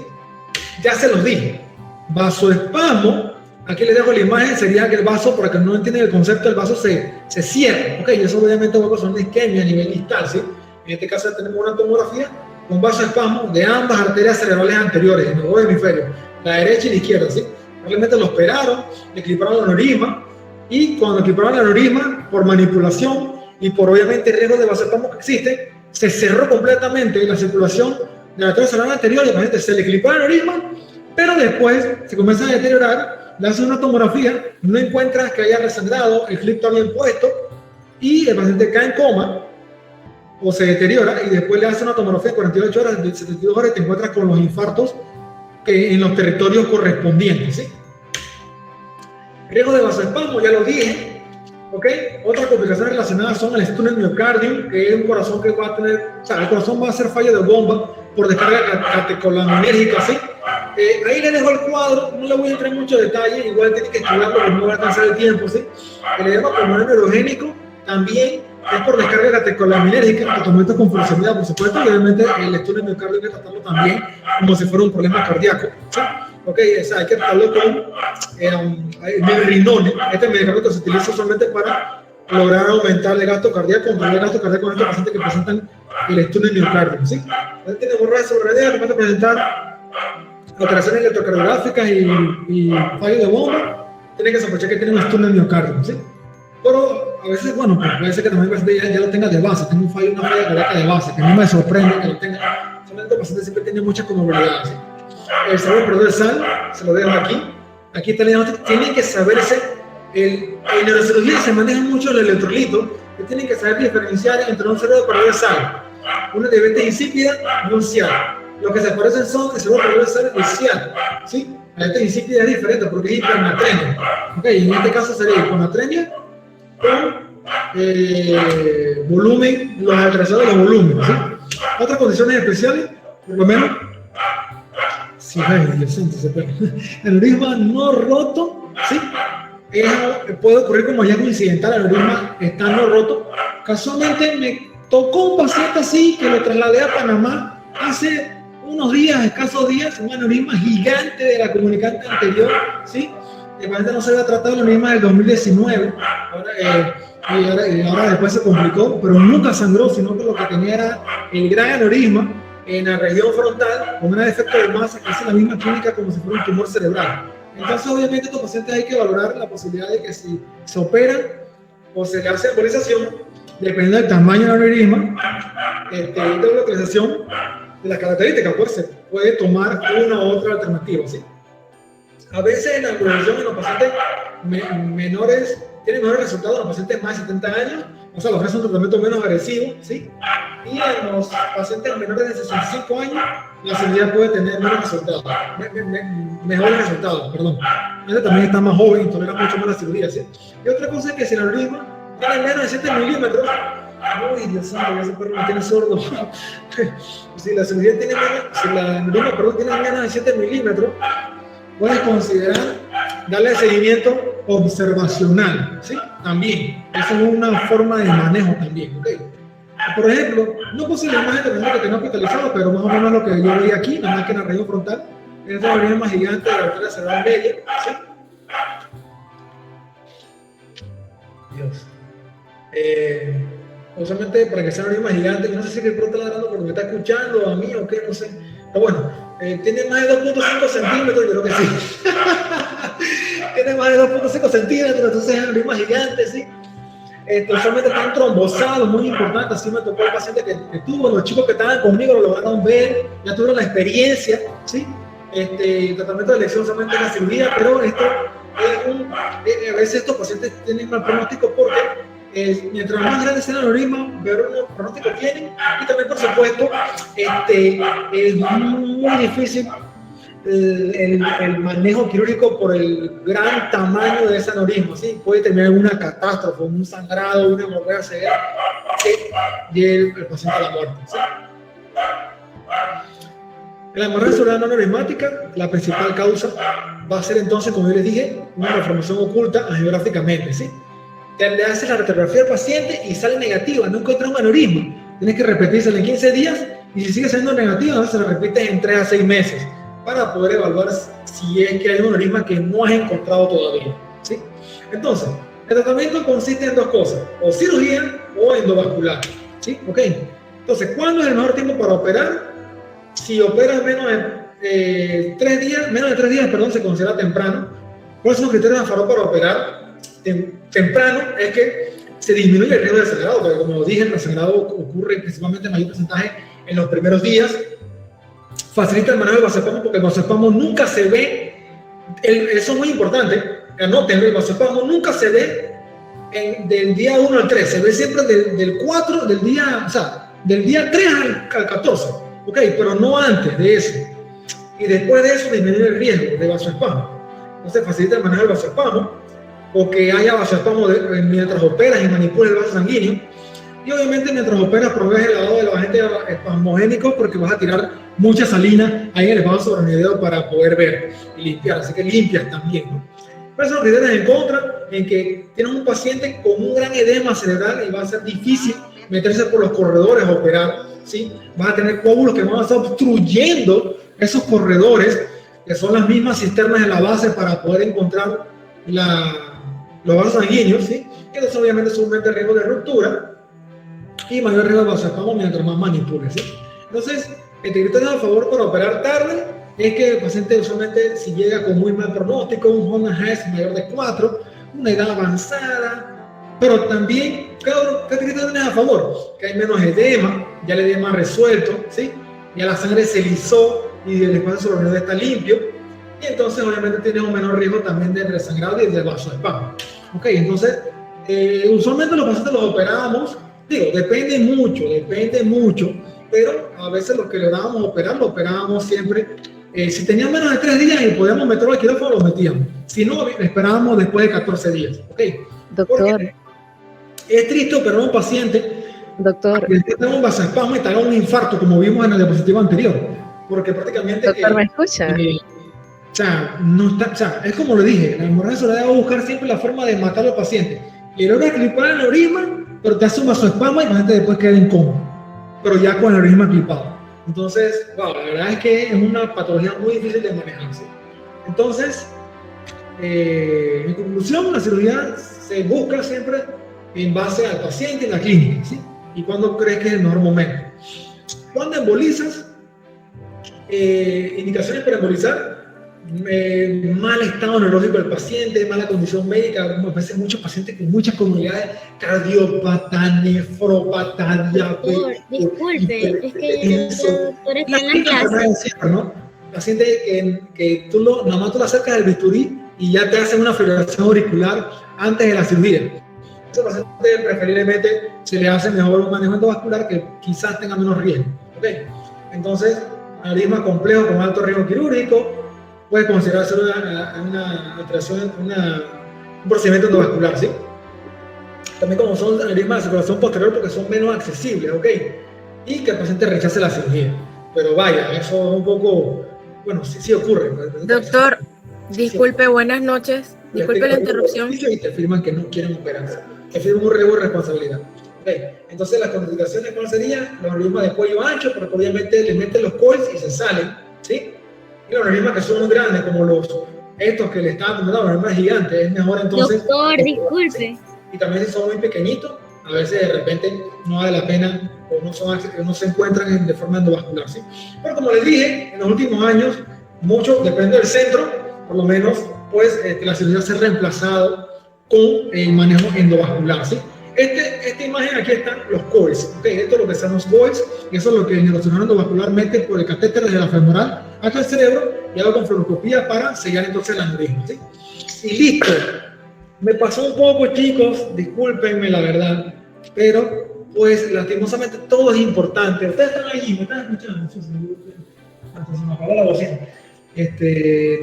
Ya se los dije. Vasoespasmo, aquí les dejo la imagen, sería que el vaso, para que no entiendan el concepto, el vaso se cierra, ¿ok? Y eso obviamente va a causar una isquemia a nivel distal, ¿sí? En este caso tenemos una tomografía con vasoespasmo de ambas arterias cerebrales anteriores, en los dos hemisferios, la derecha y la izquierda, ¿sí? Realmente lo operaron, le cliparon el aneurisma, y cuando cliparon el aneurisma, por manipulación y por obviamente el riesgo de vasoespasmo que existe, se cerró completamente la circulación de la arteria cerebral anterior y al paciente se le clipó el aneurisma, pero después se comienza a deteriorar, le hacen una tomografía, no encuentras que haya resangrado, el clip está bien puesto y el paciente cae en coma o se deteriora, y después le hacen una tomografía de 48 horas, de 72 horas, y te encuentras con los infartos en los territorios correspondientes, ¿sí? Riesgo de vasoespasmo, ya lo dije, ¿ok? Otras complicaciones relacionadas son el stun miocardium, que es un corazón que va a tener, o sea, el corazón va a hacer fallo de bomba por descarga catecolamínerica, ¿sí? Ahí les dejo el cuadro, no le voy a entrar en mucho detalle, igual tienen que estudiarlo porque no va a alcanzar el tiempo, ¿sí? El edema pulmonar neurogénico también es por descarga catecolamínerica, tratamiento con furosemida, por supuesto, y obviamente el stun miocardium hay que tratarlo también como si fuera un problema cardíaco, ¿sí? Ok, o sea, hay que tratarlo con Megrinone. Este medicamento se utiliza usualmente para lograr aumentar el gasto cardíaco, controlar el gasto cardíaco en estos pacientes que presentan el stun miocardium, ¿sí? Entonces, tiene hemorragia subaracnoidea, que puede presentar alteraciones electrocardiográficas y fallo de bomba. Tiene que sospechar que tiene un stun miocardium, ¿sí? Pero a veces, bueno, pues puede ser que también el paciente ya lo tenga de base, tenga una falla cardíaca de base, que no me sorprende que lo tenga. Solamente el paciente siempre tiene muchas comorbilidades, ¿sí? El cerebro perdón sal, se lo dejo aquí. Aquí está el diagnóstico. Tienen que saberse, en neurocirugía se maneja mucho el electrolito, que tienen que saber diferenciar entre un cerebro perdón sal, una diabetes insípida y un CIAL. Lo que se parecen son el cerebro perdón sal y el CIAL, ¿sí? La diabetes insípida es diferente porque es hipernatremia. Okay, en este caso sería hiponatremia con volumen, los alteraciones de los volúmenes, ¿sí? Otras condiciones especiales, por lo menos. Sí, el aneurisma no roto, ¿sí? Puede ocurrir como hallazgo incidental, el aneurisma está no roto. Casualmente me tocó un paciente así que lo trasladé a Panamá hace unos días, escasos días, un aneurisma gigante de la comunicante anterior, ¿sí? el paciente no se había tratado el aneurisma del 2019, ahora después se complicó, pero nunca sangró, sino que lo que tenía era el gran aneurisma en la región frontal con un defecto de masa que es la misma clínica como si fuera un tumor cerebral. Entonces, obviamente, estos pacientes hay que valorar la posibilidad de que si se operan o se le hace embolización, dependiendo del tamaño del aneurisma, de la localización, de las características, pues se puede tomar una u otra alternativa, ¿sí? A veces la embolización en los pacientes menores tiene mejores resultados en los pacientes más de 70 años, o sea, ofrece un tratamiento menos agresivo, ¿sí? Y en los pacientes menores de 65 años, la cirugía puede tener menos resultados, mejores resultados, perdón. Este también está más joven y tolera mucho más la cirugía, ¿sí? Y otra cosa es que si el aneurisma tiene menos de 7 milímetros, uy, Dios santo, ese perro me tiene sordo. Si la cirugía tiene menos, si la aneurisma, perdón, tiene menos de 7 milímetros, puedes considerar darle seguimiento observacional, ¿sí? También, eso es una forma de manejo también, ¿ok? Por ejemplo, no puse la imagen de persona que tenía hospitalizado, pero más o menos lo que yo veía aquí, nada más que en la región frontal, es la aneurisma gigante de la arteria cerebral media, ¿sí? Dios. Usualmente para que sea un aneurisma gigante, yo no sé si el pro está ladrando porque me está escuchando a mí o qué, no sé. Pero bueno, tiene más de 2.5 centímetros, yo creo que sí. Tiene más de 2.5 centímetros, entonces es un aneurisma gigante, ¿sí? Usualmente están trombosados, muy importante. Así me tocó el paciente que tuvo, los chicos que estaban conmigo lo lograron ver, ya tuvieron la experiencia, ¿sí? El tratamiento de elección solamente en la cirugía, pero esto es a veces estos pacientes tienen mal pronóstico porque mientras más grande sea el aneurisma, peor pronóstico tienen, y también, por supuesto, es muy difícil el manejo quirúrgico por el gran tamaño de ese aneurisma, ¿sí? Puede terminar en una catástrofe, un sangrado, una hemorragia severa que lleve el paciente a la muerte, ¿sí? En la hemorragia cerebral no aneurismática, la principal causa va a ser entonces, como yo les dije, una malformación oculta angiográficamente, ¿sí? Le haces la radiografía al paciente y sale negativa, no encuentras un aneurisma. Tienes que repetírsela en 15 días y si sigue siendo negativa, entonces se la repites en 3 a 6 meses para poder evaluar si es que hay un aneurisma que no has encontrado todavía, ¿sí? Entonces, el tratamiento consiste en 2 cosas, o cirugía o endovascular, ¿sí? Ok. Entonces, ¿cuándo es el mejor tiempo para operar? Si operas menos de 3 días, perdón, se considera temprano. ¿Cuáles son los criterios a favor para operar? Temprano es que se disminuye el riesgo de sangrado, porque como dije, el sangrado ocurre principalmente en mayor porcentaje en los primeros días. Facilita el manejo del vasoespasmo porque el vasoespasmo nunca se ve, eso es muy importante, anótenlo, el vasoespasmo nunca se ve del día 1 al 3, se ve siempre del 4, del día 3 al 14, ok, pero no antes de eso. Y después de eso disminuye el riesgo de vasoespasmo. Entonces facilita el manejo del vasoespasmo, o que haya vasoespasmo mientras operas y manipulas el vaso sanguíneo. Y obviamente mientras operas provees el lavado de los agentes espasmogénicos porque vas a tirar mucha salina ahí en el vaso sobreanideo para poder ver y limpiar, así que limpias también, ¿no? Pero eso criterios en contra, en que tienes un paciente con un gran edema cerebral y va a ser difícil meterse por los corredores a operar, ¿sí? Vas a tener coágulos que van a estar obstruyendo esos corredores, que son las mismas cisternas en la base para poder encontrar los vasos sanguíneos, ¿sí? Que entonces obviamente aumenta el riesgo de ruptura y mayor riesgo de vasoespasmo mientras más manipules, ¿sí? Entonces, el criterio a favor para operar tarde es que el paciente usualmente si llega con muy mal pronóstico, un Hoffmann Hess mayor de 4, una edad avanzada, pero también, ¿qué criterio tienes a favor? Que hay menos edema, ya el edema resuelto, ¿sí? Ya la sangre se lisó y el espacio sobreanideo está limpio, y entonces obviamente tienes un menor riesgo también de resangrado y de vasoespasmo. Ok, entonces, usualmente los pacientes los operamos, digo, depende mucho, pero a veces los que lográbamos operar, lo operábamos siempre. Si tenían menos de 3 días y podíamos meterlo al quirófano, lo metíamos. Si no, esperábamos después de 14 días. ¿Okay? Doctor. Porque es triste operar a un paciente doctor, que tenga un vasoespasmo y tenga un infarto, como vimos en el diapositivo anterior. Porque prácticamente... Doctor, ¿me escucha? Es como lo dije, la hemorragia cerebral va a buscar siempre la forma de matar al paciente. Y logra clipar el aneurisma, pero te hace un vasoespasmo y el paciente después queda en coma. Pero ya con el aneurisma clipado. Entonces, wow, la verdad es que es una patología muy difícil de manejarse. Entonces, en conclusión, la cirugía se busca siempre en base al paciente y la clínica, ¿sí? Y cuando crees que es el mejor momento. Cuando embolizas, indicaciones para embolizar, mal estado neurológico del paciente, mala condición médica, a veces muchos pacientes con muchas comunidades, cardiópata, nefrópata, diabetes. Disculpe, es que el doctor está en la clase. ¿No? Paciente que nada más tú le acercas el bisturí y ya te hacen una fibrilación auricular antes de la cirugía. Ese paciente preferiblemente se le hace mejor un manejo endovascular que quizás tenga menos riesgo. ¿Okay? Entonces, aneurisma complejo con alto riesgo quirúrgico puede considerarse una alteración, un procedimiento endovascular, ¿sí? También como son aneurismas de circulación posterior porque son menos accesibles, ¿ok? Y que el paciente rechace la cirugía. Pero vaya, eso es un poco, bueno, sí ocurre. Doctor, disculpe, buenas noches. Disculpe la interrupción. Y te afirman que no quieren operarse. Te afirman un riesgo de responsabilidad. Okay. Entonces, las contraindicaciones, ¿cuáles serían? Los aneurismas de cuello ancho, porque obviamente le meten los coils y se salen, ¿sí? Y los aneurismas que son muy grandes, como estos que le estaban comentando, los aneurismas gigantes, es mejor entonces... Doctor, disculpe. Y también si son muy pequeñitos, a veces de repente no vale la pena o no se encuentran de forma endovascular, ¿sí? Pero como les dije, en los últimos años, mucho, depende del centro, por lo menos, pues la cirugía se ha reemplazado con el manejo endovascular, ¿sí? Esta imagen aquí están los coils, ¿okay? Esto es lo que son los coils, y eso es lo que el neurocirujano endovascular mete por el catéter desde la femoral hasta el cerebro y hago con fluoroscopía para sellar entonces el aneurisma, ¿sí? Y listo. Me pasó un poco, chicos, discúlpenme la verdad, pero pues lastimosamente todo es importante. Ustedes están ahí, me están escuchando. Se me apagó la bocina.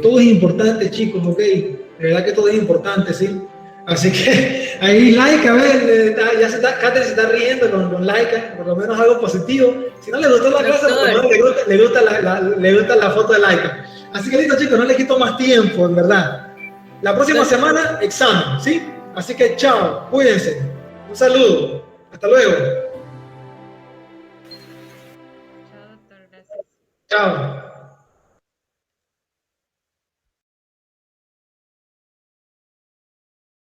Todo es importante, chicos, ok. De verdad que todo es importante, sí. Así que ahí like, a ver, Katherine se está riendo con like, por lo menos algo positivo. Si no le gustó la clase, por lo menos le gusta la foto de like. Así que listo, chicos, no les quito más tiempo, en verdad. La próxima semana, examen, ¿sí? Así que chao, cuídense. Un saludo. Hasta luego. Chao, doctor, gracias. Chao.